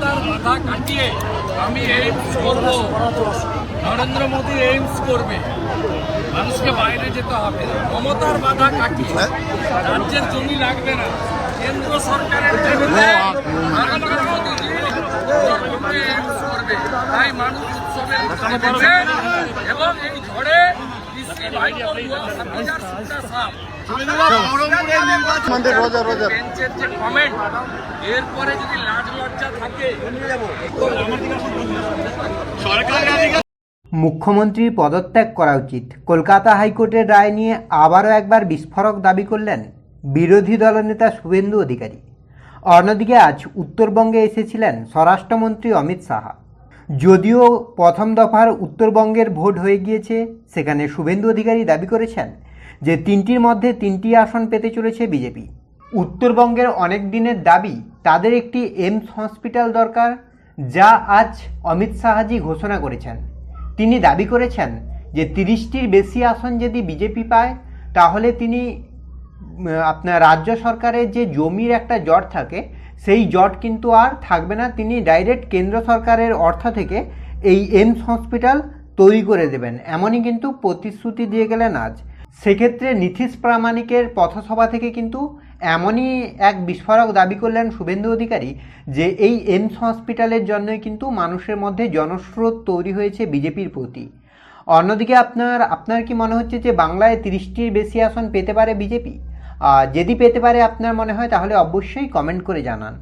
মমতার বাধা কাটিয়ে আমি এইমস করব, নরেন্দ্র মোদী এইমস করবে, মানুষকে বাইরে যেতে হবে, মমতার বাধা কাটিয়ে রাজ্যের জমি লাগবে না, কেন্দ্র সরকারের জমিতে নরেন্দ্র মোদী এইমস করবে। তাই মানুষ উৎসবের মধ্যে এবং এই ঝড়ে এরপরে যদি লাজ লজ্জা থাকে। মুখ্যমন্ত্রীর পদত্যাগ করা উচিত, কলকাতা হাইকোর্টের রায় নিয়ে আবারও একবার বিস্ফোরক দাবি করলেন বিরোধী দলনেতা শুভেন্দু অধিকারী। অন্যদিকে আজ উত্তরবঙ্গে এসেছিলেন স্বরাষ্ট্রমন্ত্রী অমিত শাহ। যদিও প্রথম দফার উত্তরবঙ্গের ভোট হয়ে গিয়েছে, সেখানে শুভেন্দু অধিকারী দাবি করেছেন যে 3টির মধ্যে 3টি আসন পেতে চলেছে বিজেপি। উত্তরবঙ্গের অনেক দিনের দাবি তাদের একটি এইমস হসপিটাল দরকার, যা আজ অমিত শাহজি ঘোষণা করেছেন। তিনি দাবি করেছেন যে 30টির বেশি আসন যদি বিজেপি পায় তাহলে তিনি আপনার রাজ্য সরকারের যে জমির একটা জট থাকে সেই জট কিন্তু আর থাকবে না, তিনি ডাইরেক্ট কেন্দ্র সরকারের অর্থ থেকে এই এইমস হসপিটাল তৈরি করে দেবেন, এমনই কিন্তু প্রতিশ্রুতি দিয়ে গেলেন আজ। সেক্ষেত্রে নীতিশ প্রামাণিকের পথসভা থেকে কিন্তু এমনই এক বিস্ফোরক দাবি করলেন শুভেন্দু অধিকারী যে এই এইমস হসপিটালের জন্যই কিন্তু মানুষের মধ্যে জনস্রোত তৈরি হয়েছে বিজেপির প্রতি। অন্যদিকে আপনার কি মনে হচ্ছে যে বাংলায় 30টির বেশি আসন পেতে পারে বিজেপি? যদি পেতে পারে আপনার মনে হয় তাহলে অবশ্যই কমেন্ট করে জানান।